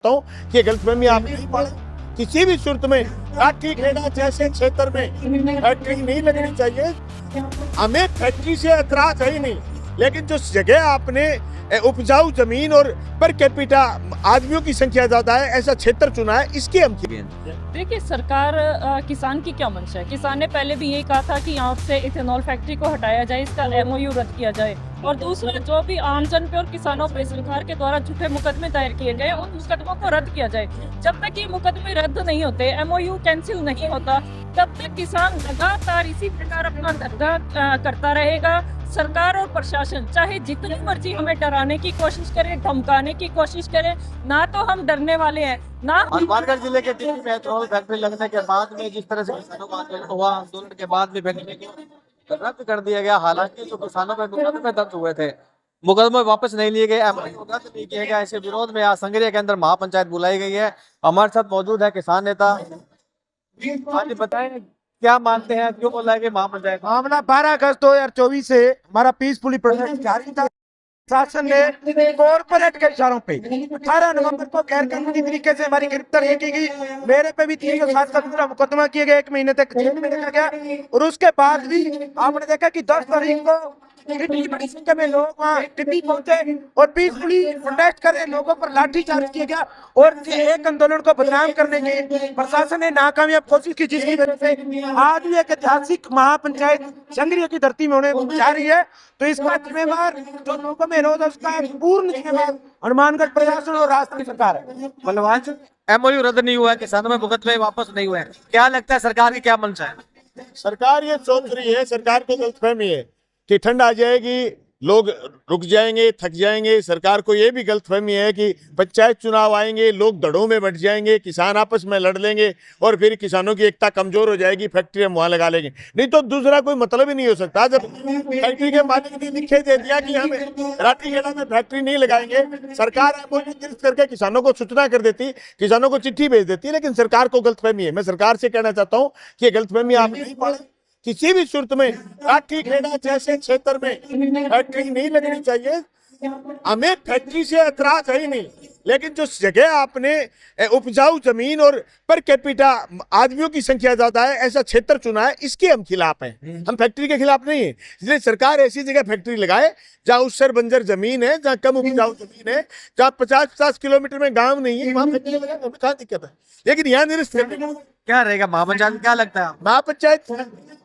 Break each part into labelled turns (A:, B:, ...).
A: हूँ कि गलतफहमी आप नहीं पड़े। किसी भी सूरत में लाठी खेड़ा जैसे क्षेत्र में फैक्ट्री नहीं लगनी चाहिए। हमें फैक्ट्री से एतराज है ही नहीं, लेकिन जो जगह आपने उपजाऊ जमीन और पर कैपिटा आदमियों की संख्या ज्यादा है ऐसा क्षेत्र चुना है, इसकी हम
B: देखिए सरकार किसान की क्या मंशा है। किसान ने पहले भी यही कहा था कि यहाँ से इथेनॉल फैक्ट्री को हटाया जाए, इसका MOU रद्द किया जाए। और दूसरा, जो भी आमजन पे और किसानों पे सरकार के द्वारा झूठे मुकदमे दायर किए गए, उन मुकदमों को रद्द किया जाए। जब तक ये मुकदमे रद्द नहीं होते, MOU कैंसिल नहीं होता, तब तक किसान लगातार इसी प्रकार अपना धरना करता रहेगा। सरकार और प्रशासन चाहे जितनी मर्जी हमें डराने की कोशिश करे, धमकाने की कोशिश करे, ना तो हम डरने वाले हैं ना।
C: हनुमानगढ़ जिले के टिक्की में इथेनॉल फैक्ट्री लगने के बाद में जिस तरह से किसानों का आंदोलन हुआ, आंदोलन के बाद भी फैक्ट्री को रद्द कर दिया गया। हालांकि जो किसानों पे मुकदमे दर्ज हुए थे, मुकदमे वापस नहीं लिए गए, MOU रद्द नहीं किया गया। इसके विरोध में आज संगरिया के अंदर महापंचायत बुलाई गई है। हमारे साथ मौजूद है किसान नेता। आज बताएं क्या मानते हैं, क्यों बुलाई गई महापंचायत?
A: मामला 12 अगस्त 2024 से हमारा पीसफुली प्रोटेस्ट जारी था। शासन ने कॉर्पोरेट के इशारों पे 18 नवंबर को गैर कानूनी तरीके से हमारी गिरफ्तारी की गई। मेरे पे भी 307 का दूसरा मुकदमा किया गया, 1 महीने तक जेल में रखा गया। और उसके बाद भी आपने देखा कि 10 तारीख को इतनी बड़ी संख्या में लोग वहाँ टिप्पी पहुंचे और पीसफुली प्रोटेस्ट कर रहे लोगों पर लाठीचार्ज किया गया। और एक आंदोलन को बदनाम करने की प्रशासन ने नाकामयाब कोशिश की, जिसकी वजह से आज भी एक ऐतिहासिक महापंचायत संगरिया की धरती में होने जा रही है। तो इसका जिम्मेवार जो लोगों में विरोध है, उसका पूर्ण जिम्मेवार हनुमानगढ़ प्रशासन और राष्ट्रीय सरकार है।
C: बलवान MOU रद्द नहीं हुआ है, किसानों में मुकदमे वापस नहीं हुए हैं, क्या लगता है सरकार की क्या मंशा है?
A: सरकार ये सोच रही है, सरकार को गलतफहमी है कि ठंड आ जाएगी, लोग रुक जाएंगे, थक जाएंगे। सरकार को ये भी गलतफहमी है कि पंचायत चुनाव आएंगे, लोग दड़ों में बंट जाएंगे, किसान आपस में लड़ लेंगे और फिर किसानों की एकता कमजोर हो जाएगी, फैक्ट्री हम वहां लगा लेंगे। नहीं तो दूसरा कोई मतलब ही नहीं हो सकता। जब फैक्ट्री के मालिक ने लिखे दे दिया कि हम राठीखेड़ा में फैक्ट्री नहीं लगाएंगे, सरकार गिरफ्त करके किसानों को सूचना कर देती, किसानों को चिट्ठी भेज देती। लेकिन सरकार को गलतफहमी है। मैं सरकार से कहना चाहता हूँ कि ये गलतफहमी आप नहीं पड़े। किसी भी सूरत में लाठी खेड़ा जैसे क्षेत्र में फैक्ट्री नहीं लगनी चाहिए। हमें फैक्ट्री से एतराज है ही नहीं, लेकिन जो जगह आपने उपजाऊ जमीन और पर कैपिटा आदमियों की संख्या ज्यादा है ऐसा क्षेत्र चुना है, इसके हम खिलाफ हैं। हम फैक्ट्री के खिलाफ नहीं है। इसलिए सरकार ऐसी जगह फैक्ट्री लगाए जहाँ उसर बंजर जमीन है, जहाँ कम उपजाऊ जमीन है, जहाँ 50-50 किलोमीटर में गाँव नहीं है, वहाँ फैक्ट्री लगाए, हमें कहाँ दिक्कत है। लेकिन यहाँ निरस्त करने
C: क्या रहेगा महापंचायत, क्या लगता है?
A: महापंचायत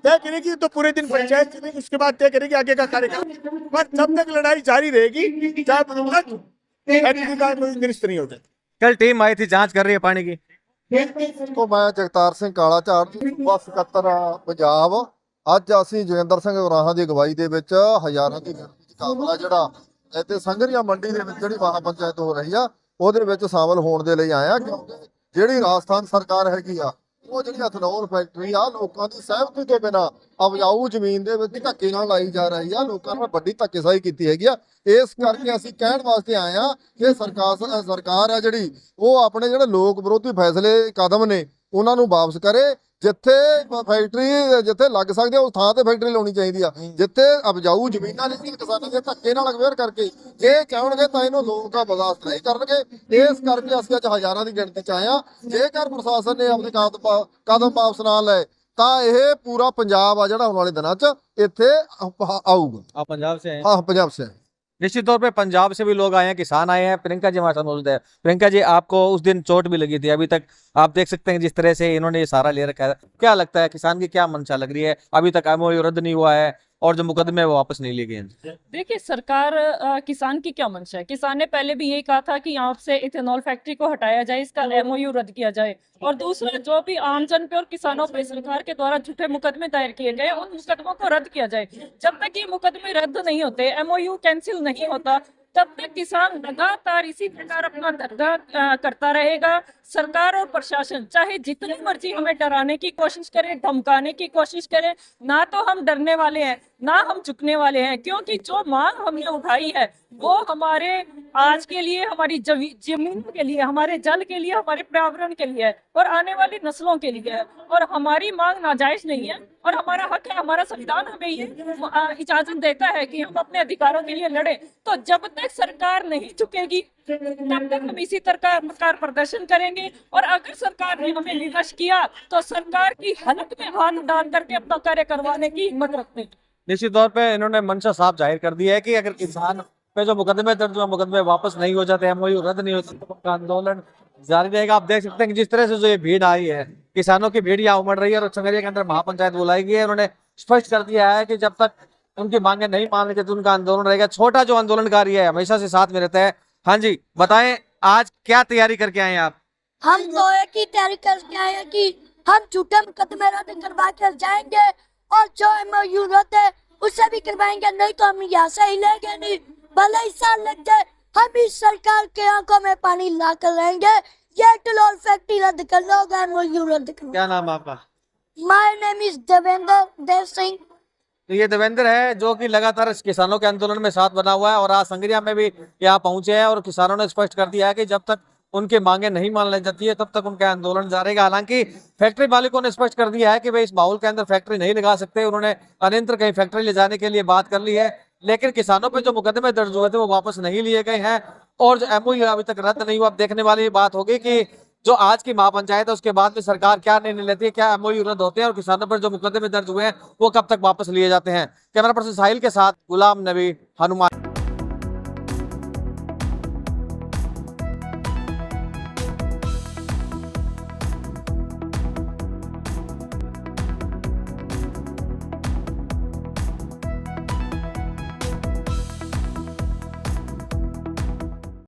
A: तय करेगी तो पूरे दिन पंचायत चलेगी, उसके बाद तय करेगी आगे का कार्यक्रम। पर जब तक लड़ाई जारी रहेगी, चाहे फैक्ट्री का कोई निरस्त नहीं होता।
C: कल टीम आई थी, जांच कर रही है पानी की।
D: तो मैं जगतार ਸਿੰਘ ਕਾਲਾ ਝਾੜ ਸੂਬਾ ਸਕੱਤਰ ਪੰਜਾਬ। ਅੱਜ ਅਸੀਂ ਜੋਗਿੰਦਰ ਸਿੰਘ ਉਰਾਹਾਂ ਦੀ ਅਗਵਾਈ ਦੇ ਵਿੱਚ ਹਜ਼ਾਰਾਂ ਦੀ ਗਿਣਤੀ 'ਚ ਕਾਫਲਾ ਜਿਹੜਾ ਇੱਥੇ ਸੰਗਰੀਆ ਮੰਡੀ ਦੇ ਵਿੱਚ ਜਿਹੜੀ ਮਹਾਪੰਚਾਇਤ ਹੋ ਰਹੀ ਆ ਉਹਦੇ ਵਿੱਚ ਸ਼ਾਮਲ ਹੋਣ ਦੇ ਲਈ ਆਇਆ, ਕਿਉਂਕਿ ਜਿਹੜੀ ਰਾਜਸਥਾਨ ਸਰਕਾਰ ਹੈਗੀ ਆ ਉਹ ਜਿਹੜੀ ਇਥਨੋਲ ਫੈਕਟਰੀ ਆ ਲੋਕਾਂ ਦੀ ਸਹਿਮਤੀ ਤੋਂ ਬਿਨਾਂ ਉਪਜਾਊ ਜ਼ਮੀਨ ਦੇ ਵਿੱਚ ਧੱਕੇ ਨਾਲ ਲਾਈ ਜਾ ਰਹੀ ਆ, ਲੋਕਾਂ ਨਾਲ ਵੱਡੀ ਧੱਕੇਸ਼ਾਹੀ ਕੀਤੀ ਹੈਗੀ ਆ। ਇਸ ਕਰਕੇ ਅਸੀਂ ਕਹਿਣ ਵਾਸਤੇ ਆਏ ਆ ਕਿ ਸਰਕਾਰ ਆ ਜਿਹੜੀ ਉਹ ਆਪਣੇ ਜਿਹੜੇ ਲੋਕ ਵਿਰੋਧੀ ਫੈਸਲੇ ਕਦਮ ਨੇ ਉਹਨਾਂ ਨੂੰ ਵਾਪਸ ਕਰੇ। ਜਿੱਥੇ ਫੈਕਟਰੀ ਜਿੱਥੇ ਲੱਗ ਸਕਦੀ ਆ ਉਸ ਥਾਂ ਤੇ ਫੈਕਟਰੀ ਲਾਉਣੀ ਚਾਹੀਦੀ ਆ। ਜਿੱਥੇ ਉਪਜਾਊ ਜ਼ਮੀਨਾਂ ਨੇ ਕਿਸਾਨਾਂ ਦੇ ਧੱਕੇ ਨਾਲ ਅਗਵੇਅਰ ਕਰਕੇ ਜੇ ਚਾਹਣਗੇ ਤਾਂ ਇਹਨੂੰ ਲੋਕ ਬਰਦਾਸ਼ਤ ਨਹੀਂ ਕਰਨਗੇ। ਇਸ ਕਰਕੇ ਅਸੀਂ ਅੱਜ ਹਜ਼ਾਰਾਂ ਦੀ ਗਿਣਤੀ 'ਚ ਆਏ ਆ। ਜੇਕਰ ਪ੍ਰਸ਼ਾਸਨ ਨੇ ਆਪਣੇ ਕਦਮ ਵਾਪਸ ਨਾ ਲਏ ਤਾਂ ਇਹ ਪੂਰਾ ਪੰਜਾਬ ਆ ਜਿਹੜਾ ਆਉਣ ਵਾਲੇ ਦਿਨਾਂ 'ਚ ਇੱਥੇ ਆਊਗਾ।
C: आप पंजाब से हैं?
D: हाँ, पंजाब से।
C: निश्चित तौर पे पंजाब से भी लोग आए हैं, किसान आए हैं। प्रियंका जी हमारे साथ मौजूद है। प्रियंका जी, आपको उस दिन चोट भी लगी थी, अभी तक आप देख सकते हैं जिस तरह से इन्होंने ये सहारा ले रखा है। क्या लगता है किसान की क्या मंशा लग रही है? अभी तक MOU रद्द नहीं हुआ है और जो मुकदमे वो वापस नहीं लिए गए हैं।
B: देखिए सरकार किसान की क्या मंशा है। किसान ने पहले भी यही कहा था कि यहाँ से इथेनॉल फैक्ट्री को हटाया जाए, इसका MOU रद्द किया जाए। और दूसरा, जो भी आमजन पे और किसानों पे सरकार के द्वारा झूठे मुकदमे दायर किए गए, उन मुकदमों को रद्द किया जाए। जब तक ये मुकदमे रद्द नहीं होते, MOU कैंसिल नहीं होता, तब तक किसान लगातार इसी प्रकार अपना धरना करता रहेगा। सरकार और प्रशासन चाहे जितनी मर्जी हमें डराने की कोशिश करे, धमकाने की कोशिश करे, ना तो हम डरने वाले हैं ना हम झुकने वाले हैं, क्योंकि जो मांग हमने उठाई है वो हमारे आज के लिए, हमारी जमीन के लिए, हमारे जल के लिए, हमारे पर्यावरण के लिए है और आने वाली नस्लों के लिए है। और हमारी मांग नाजायज नहीं है और हमारा हक है, हमारा संविधान हमें ये इजाजत देता है कि हम अपने अधिकारों के लिए लड़े। तो जब तक सरकार नहीं झुकेगी तब तक हम इसी प्रकार प्रदर्शन करेंगे, और अगर सरकार ने हमें निराश किया तो सरकार की हलक में हाथ डाल करके अपना कार्य करवाने की हिम्मत रखते हैं।
C: निश्चित तौर पे इन्होंने मंशा साफ जाहिर कर दी है कि अगर किसान पे जो मुकदमे दर्ज हुए, मुकदमे वापस नहीं हो जाते, एमओयू रद्द नहीं होते, तो उनका आंदोलन जारी रहेगा। आप देख सकते हैं कि जिस तरह से जो ये भीड़ आई है, किसानों की भीड़ यहाँ उमड़ रही है और संगरिया के अंदर महापंचायत बुलाई गई है। उन्होंने स्पष्ट कर दिया है कि जब तक उनकी मांगे नहीं मान लेते तो उनका आंदोलन रहेगा। छोटा जो आंदोलनकारी है हमेशा से साथ में रहता है। हाँ जी, बताएं आज क्या तैयारी करके आए हैं आप?
E: हम तो एक ही तैयारी करके आए हैं कि हम झूठे मुकदमे रद्द करवा कर जाएंगे और जो एमओयू रद्द है उससे भी करवाएंगे, नहीं तो हम यहाँ से हिलेंगे नहीं, भले ही साल लग जाए। हम इस सरकार के आंखों में पानी ला कर रहेंगे। ये इथेनॉल फैक्ट्री रद्द कर लो, एमओयू रद्द कर लो।
C: क्या नाम है आपका?
E: My name is Devendra Dev Singh.
C: तो ये देवेंद्र है जो कि लगातार इस किसानों के आंदोलन में साथ बना हुआ है और आज संगरिया में भी यहाँ पहुंचे हैं और किसानों ने स्पष्ट कर दिया है कि जब तक उनकी मांगे नहीं मान ली जाती है तब तक उनका आंदोलन जारी रहेगा। हालांकि फैक्ट्री मालिकों ने स्पष्ट कर दिया है कि वे इस माहौल के अंदर फैक्ट्री नहीं लगा सकते। उन्होंने अन्यंत्र कहीं फैक्ट्री ले जाने के लिए बात कर ली है, लेकिन किसानों पर जो मुकदमे दर्ज हुए थे वो वापस नहीं लिए गए हैं और जो एमओयू अभी तक रद्द नहीं हुआ। अब देखने वाली बात होगी कि जो आज की महापंचायत है उसके बाद में सरकार क्या निर्णय लेती है, क्या एमओयू रद्द होते हैं और किसानों पर जो मुकदमे दर्ज हुए हैं वो कब तक वापस लिए जाते हैं। कैमरा पर्सन साहिल के साथ गुलाम नबी, हनुमान।